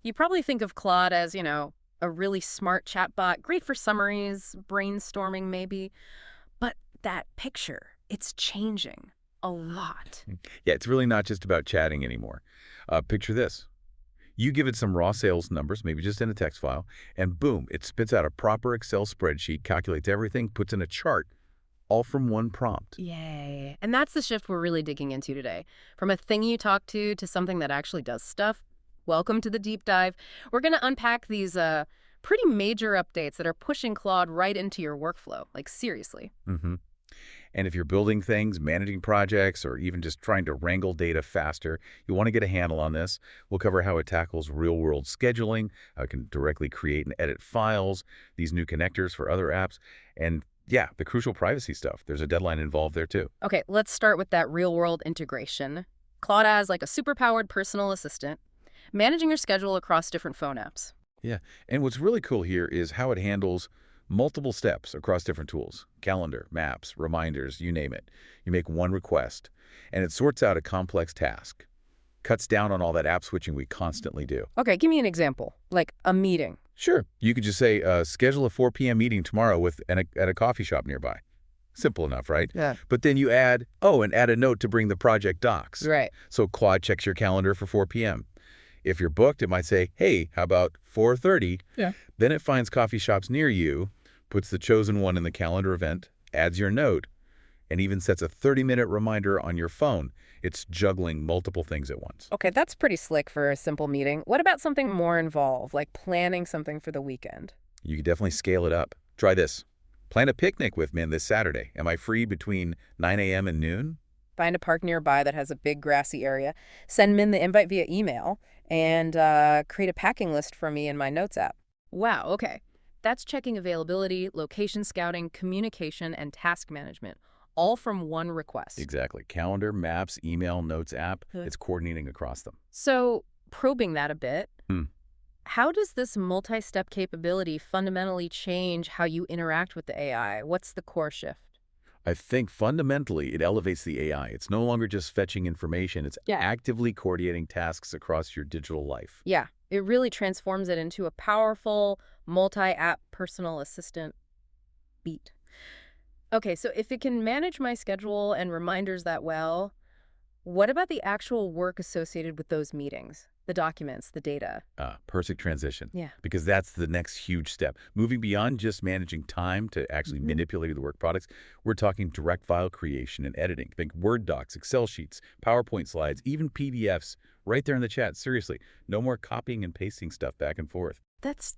You probably think of Claude as, a really smart chatbot, great for summaries, brainstorming maybe. But that picture, it's changing a lot. Yeah, it's really not just about chatting anymore. Picture this. You give it some raw sales numbers, maybe just in a text file, and boom, it spits out a proper Excel spreadsheet, calculates everything, puts in a chart, all from one prompt. Yay. And that's the shift we're really digging into today. From a thing you talk to something that actually does stuff. Welcome to the deep dive. We're going to unpack these pretty major updates that are pushing Claude right into your workflow. Like, seriously. Mm-hmm. And if you're building things, managing projects, or even just trying to wrangle data faster, you want to get a handle on this. We'll cover how it tackles real-world scheduling, how it can directly create and edit files, these new connectors for other apps, and yeah, the crucial privacy stuff. There's a deadline involved there too. Okay, let's start with that real-world integration. Claude as like a superpowered personal assistant, managing your schedule across different phone apps. Yeah, and what's really cool here is how it handles multiple steps across different tools. Calendar, maps, reminders, you name it. You make one request, and it sorts out a complex task. Cuts down on all that app switching we constantly do. Okay, give me an example, like a meeting. Sure. You could just say, schedule a 4 p.m. meeting tomorrow at a coffee shop nearby. Simple enough, right? Yeah. But then you add a note to bring the project docs. Right. So Claude checks your calendar for 4 p.m. If you're booked, it might say, hey, how about 4:30? Yeah. Then it finds coffee shops near you, puts the chosen one in the calendar event, adds your note, and even sets a 30-minute reminder on your phone. It's juggling multiple things at once. Okay, that's pretty slick for a simple meeting. What about something more involved, like planning something for the weekend? You can definitely scale it up. Try this. Plan a picnic with me this Saturday. Am I free between 9 a.m. and noon? Find a park nearby that has a big grassy area, send Min the invite via email, and create a packing list for me in my Notes app. Wow, okay. That's checking availability, location scouting, communication, and task management, all from one request. Exactly. Calendar, maps, email, Notes app. It's coordinating across them. So, probing that a bit, how does this multi-step capability fundamentally change how you interact with the AI? What's the core shift? I think fundamentally it elevates the AI. It's no longer just fetching information. It's actively coordinating tasks across your digital life. Yeah, it really transforms it into a powerful multi-app personal assistant beat. Okay, so if it can manage my schedule and reminders that well, what about the actual work associated with those meetings? The documents, the data. Perfect transition. Yeah. Because that's the next huge step. Moving beyond just managing time to actually manipulating the work products, we're talking direct file creation and editing. Think Word docs, Excel sheets, PowerPoint slides, even PDFs right there in the chat. Seriously, no more copying and pasting stuff back and forth. That's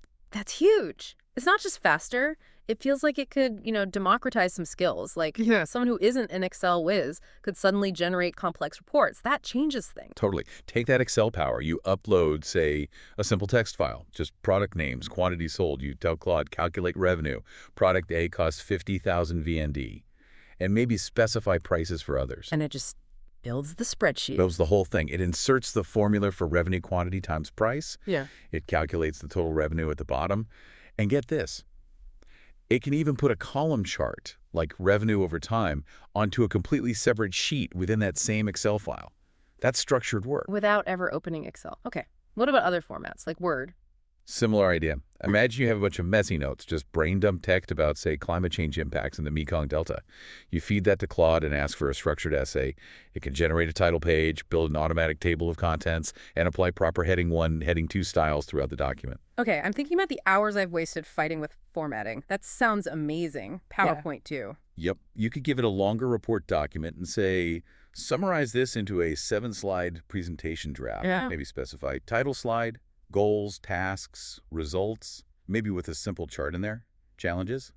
huge. It's not just faster. It feels like it could, democratize some skills. Like someone who isn't an Excel whiz could suddenly generate complex reports. That changes things. Totally. Take that Excel power. You upload, say, a simple text file, just product names, quantity sold. You tell Claude, calculate revenue. Product A costs 50,000 VND. And maybe specify prices for others. And it just builds the spreadsheet. Builds the whole thing. It inserts the formula for revenue quantity times price. Yeah. It calculates the total revenue at the bottom. And get this. It can even put a column chart, like revenue over time, onto a completely separate sheet within that same Excel file. That's structured work. Without ever opening Excel. Okay. What about other formats, like Word? Similar idea. Imagine you have a bunch of messy notes, just brain dump text about, say, climate change impacts in the Mekong Delta. You feed that to Claude and ask for a structured essay. It can generate a title page, build an automatic table of contents, and apply proper heading 1, heading 2 styles throughout the document. Okay, I'm thinking about the hours I've wasted fighting with formatting. That sounds amazing. PowerPoint, too. Yep. You could give it a longer report document and say, summarize this into a 7-slide presentation draft. Yeah. Maybe specify title slide, goals, tasks, results, maybe with a simple chart in there, challenges,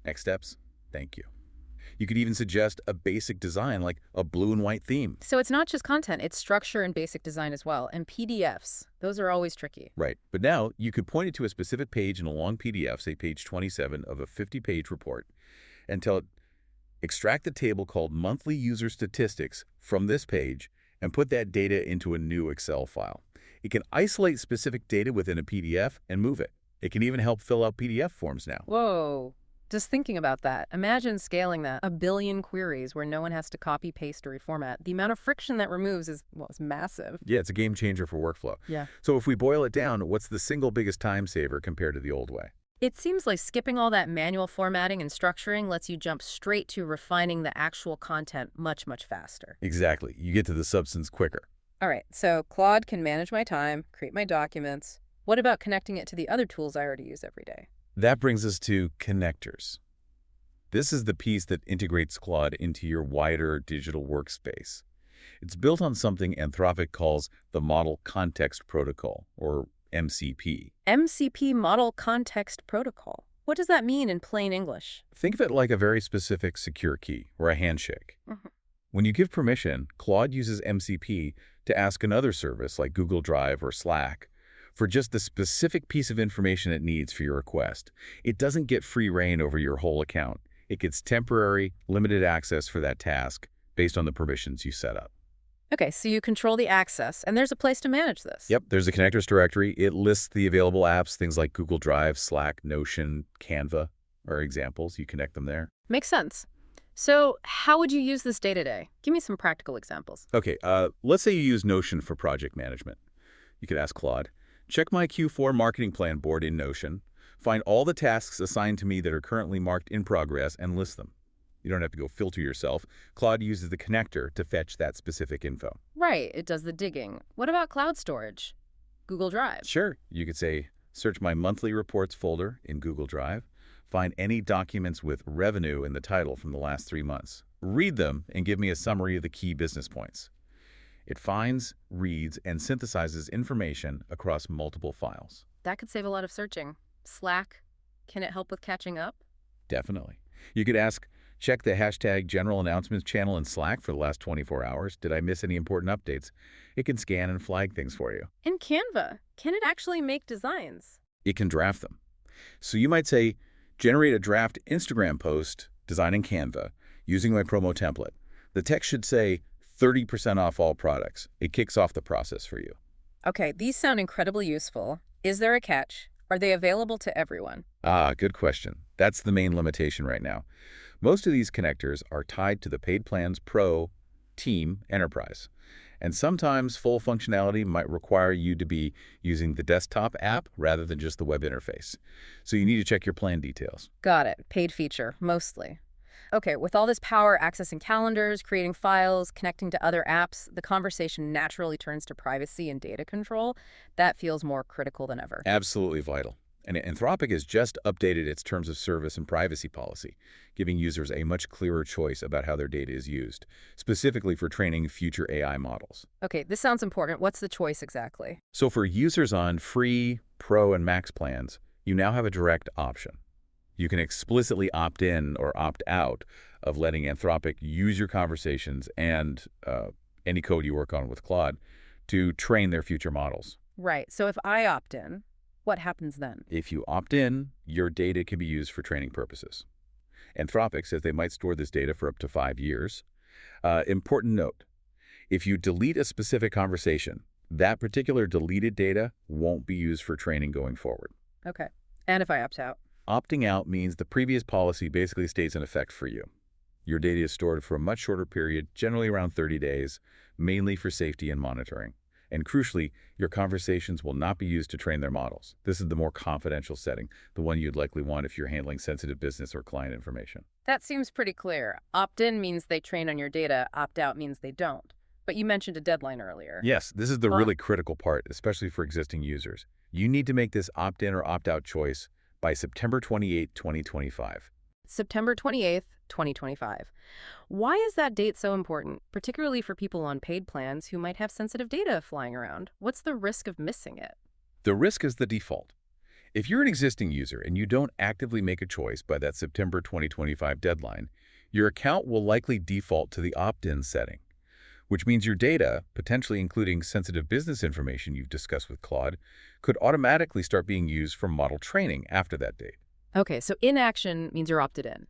next steps, thank you. You could even suggest a basic design like a blue and white theme. So it's not just content, it's structure and basic design as well. And PDFs, those are always tricky. Right. But now you could point it to a specific page in a long PDF, say page 27 of a 50-page report, and tell it, extract the table called monthly user statistics from this page and put that data into a new Excel file. It can isolate specific data within a PDF and move it. It can even help fill out PDF forms now. Whoa. Just thinking about that, imagine scaling that, a billion queries where no one has to copy, paste, or reformat. The amount of friction that removes is, well, it's massive. Yeah, it's a game changer for workflow. Yeah. So if we boil it down, what's the single biggest time saver compared to the old way? It seems like skipping all that manual formatting and structuring lets you jump straight to refining the actual content much, much faster. Exactly. You get to the substance quicker. All right, so Claude can manage my time, create my documents. What about connecting it to the other tools I already use every day? That brings us to connectors. This is the piece that integrates Claude into your wider digital workspace. It's built on something Anthropic calls the Model Context Protocol, or MCP. MCP Model Context Protocol. What does that mean in plain English? Think of it like a very specific secure key, or a handshake. Mhm. When you give permission, Claude uses MCP to ask another service like Google Drive or Slack for just the specific piece of information it needs for your request. It doesn't get free reign over your whole account. It gets temporary, limited access for that task based on the permissions you set up. Okay, so you control the access, and there's a place to manage this. Yep, there's a connectors directory. It lists the available apps, things like Google Drive, Slack, Notion, Canva are examples. You connect them there. Makes sense. So how would you use this day to day? Give me some practical examples. Okay, let's say you use Notion for project management. You could ask Claude, check my Q4 marketing plan board in Notion, find all the tasks assigned to me that are currently marked in progress, and list them. You don't have to go filter yourself. Claude uses the connector to fetch that specific info. Right, it does the digging. What about cloud storage? Google Drive. Sure, you could say, search my monthly reports folder in Google Drive, find any documents with revenue in the title from the last 3 months. Read them and give me a summary of the key business points. It finds, reads, and synthesizes information across multiple files. That could save a lot of searching. Slack, can it help with catching up? Definitely. You could ask, check the hashtag general announcements channel in Slack for the last 24 hours. Did I miss any important updates? It can scan and flag things for you. In Canva, can it actually make designs? It can draft them. So you might say, generate a draft Instagram post design in Canva using my promo template. The text should say 30% off all products. It kicks off the process for you. Okay, these sound incredibly useful. Is there a catch? Are they available to everyone? Good question. That's the main limitation right now. Most of these connectors are tied to the paid plans Pro, Team, Enterprise. And sometimes full functionality might require you to be using the desktop app rather than just the web interface. So you need to check your plan details. Got it. Paid feature, mostly. Okay, with all this power accessing calendars, creating files, connecting to other apps, the conversation naturally turns to privacy and data control. That feels more critical than ever. Absolutely vital. And Anthropic has just updated its terms of service and privacy policy, giving users a much clearer choice about how their data is used, specifically for training future AI models. Okay, this sounds important. What's the choice exactly? So for users on free, Pro, and Max plans, you now have a direct option. You can explicitly opt in or opt out of letting Anthropic use your conversations and any code you work on with Claude to train their future models. Right, so if I opt in, what happens then? If you opt in, your data can be used for training purposes. Anthropic says they might store this data for up to 5 years. Important note, if you delete a specific conversation, that particular deleted data won't be used for training going forward. Okay, and if I opt out? Opting out means the previous policy basically stays in effect for you. Your data is stored for a much shorter period, generally around 30 days, mainly for safety and monitoring. And crucially, your conversations will not be used to train their models. This is the more confidential setting, the one you'd likely want if you're handling sensitive business or client information. That seems pretty clear. Opt-in means they train on your data, opt-out means they don't. But you mentioned a deadline earlier. Yes, this is the really critical part, especially for existing users. You need to make this opt-in or opt-out choice by September 28, 2025. September 28th, 2025. Why is that date so important, particularly for people on paid plans who might have sensitive data flying around? What's the risk of missing it? The risk is the default. If you're an existing user and you don't actively make a choice by that September 2025 deadline, your account will likely default to the opt-in setting, which means your data, potentially including sensitive business information you've discussed with Claude, could automatically start being used for model training after that date. Okay, so inaction means you're opted in.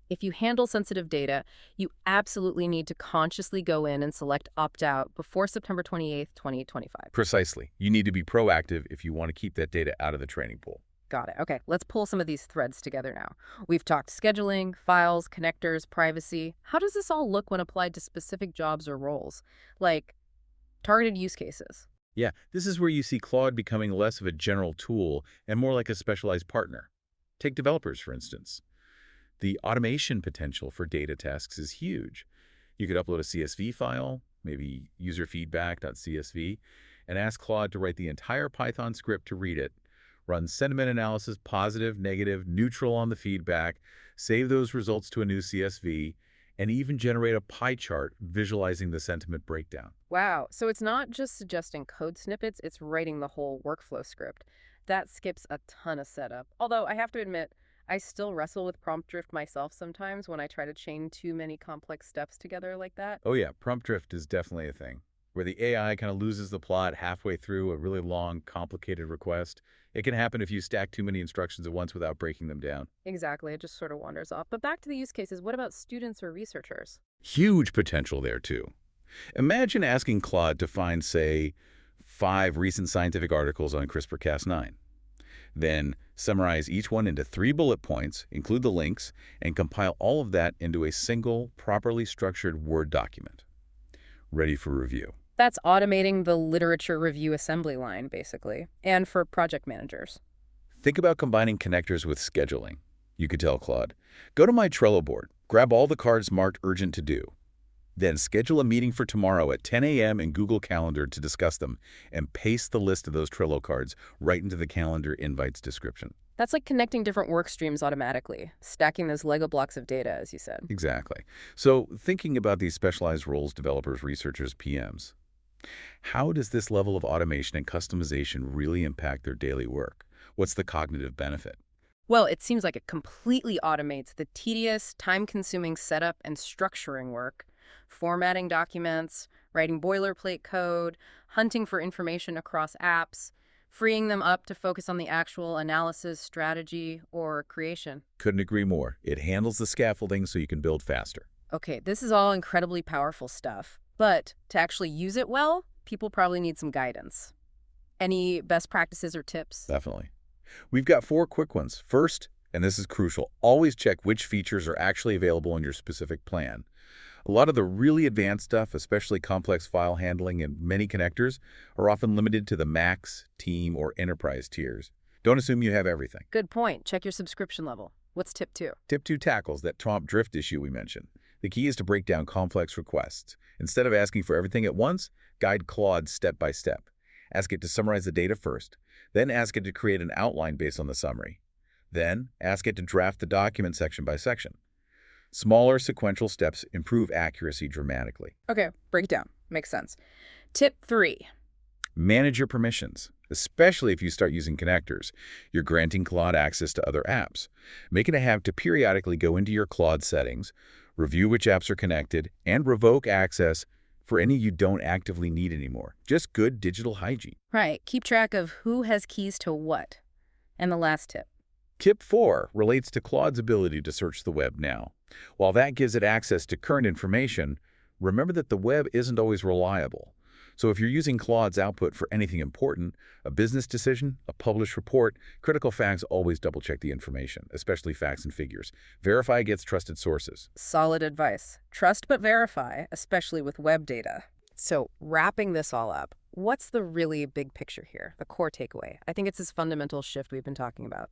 If you handle sensitive data, you absolutely need to consciously go in and select opt-out before September 28th, 2025. Precisely. You need to be proactive if you want to keep that data out of the training pool. Got it. Okay, let's pull some of these threads together now. We've talked scheduling, files, connectors, privacy. How does this all look when applied to specific jobs or roles? Like targeted use cases. Yeah, this is where you see Claude becoming less of a general tool and more like a specialized partner. Take developers, for instance. The automation potential for data tasks is huge. You could upload a CSV file, maybe userfeedback.csv, and ask Claude to write the entire Python script to read it. Run sentiment analysis, positive, negative, neutral on the feedback, save those results to a new CSV, and even generate a pie chart visualizing the sentiment breakdown. Wow, so it's not just suggesting code snippets, it's writing the whole workflow script. That skips a ton of setup. Although I have to admit, I still wrestle with prompt drift myself sometimes when I try to chain too many complex steps together like that. Oh yeah, prompt drift is definitely a thing, where the AI kind of loses the plot halfway through a really long, complicated request. It can happen if you stack too many instructions at once without breaking them down. Exactly, it just sort of wanders off. But back to the use cases, what about students or researchers? Huge potential there too. Imagine asking Claude to find, say, 5 recent scientific articles on CRISPR-Cas9. Then summarize each one into 3 bullet points, include the links, and compile all of that into a single, properly structured Word document. Ready for review. That's automating the literature review assembly line, basically, and for project managers. Think about combining connectors with scheduling. You could tell Claude, go to my Trello board, grab all the cards marked urgent to do. Then schedule a meeting for tomorrow at 10 a.m. in Google Calendar to discuss them, and paste the list of those Trello cards right into the calendar invite's description. That's like connecting different work streams automatically, stacking those Lego blocks of data, as you said. Exactly. So thinking about these specialized roles, developers, researchers, PMs, how does this level of automation and customization really impact their daily work? What's the cognitive benefit? Well, it seems like it completely automates the tedious, time-consuming setup and structuring work, formatting documents, writing boilerplate code, hunting for information across apps, freeing them up to focus on the actual analysis, strategy, or creation. Couldn't agree more. It handles the scaffolding so you can build faster. Okay, this is all incredibly powerful stuff, but to actually use it well, people probably need some guidance. Any best practices or tips? Definitely. We've got 4 quick ones. First, and this is crucial, always check which features are actually available in your specific plan. A lot of the really advanced stuff, especially complex file handling and many connectors, are often limited to the Max, Team, or Enterprise tiers. Don't assume you have everything. Good point. Check your subscription level. What's tip 2? Tip 2 tackles that prompt drift issue we mentioned. The key is to break down complex requests. Instead of asking for everything at once, guide Claude step by step. Ask it to summarize the data first, then ask it to create an outline based on the summary. Then ask it to draft the document section by section. Smaller sequential steps improve accuracy dramatically. Okay, breakdown. Makes sense. Tip 3. Manage your permissions, especially if you start using connectors. You're granting Claude access to other apps. Make it a habit to periodically go into your Claude settings, review which apps are connected, and revoke access for any you don't actively need anymore. Just good digital hygiene. Right. Keep track of who has keys to what. And the last tip. Tip 4 relates to Claude's ability to search the web now. While that gives it access to current information, remember that the web isn't always reliable. So if you're using Claude's output for anything important, a business decision, a published report, critical facts, always double-check the information, especially facts and figures. Verify against trusted sources. Solid advice. Trust but verify, especially with web data. So wrapping this all up, what's the really big picture here, the core takeaway? I think it's this fundamental shift we've been talking about.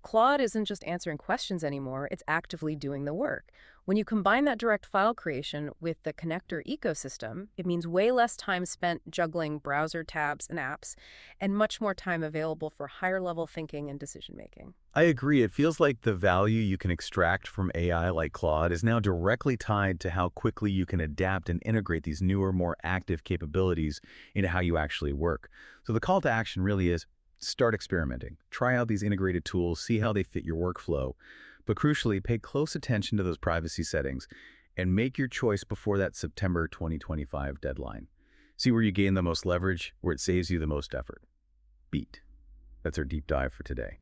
Claude isn't just answering questions anymore, it's actively doing the work. When you combine that direct file creation with the connector ecosystem, it means way less time spent juggling browser tabs and apps, and much more time available for higher-level thinking and decision-making. I agree. It feels like the value you can extract from AI like Claude is now directly tied to how quickly you can adapt and integrate these newer, more active capabilities into how you actually work. So the call to action really is start experimenting. Try out these integrated tools, see how they fit your workflow. But crucially, pay close attention to those privacy settings and make your choice before that September 2025 deadline. See where you gain the most leverage, where it saves you the most effort. Beat. That's our deep dive for today.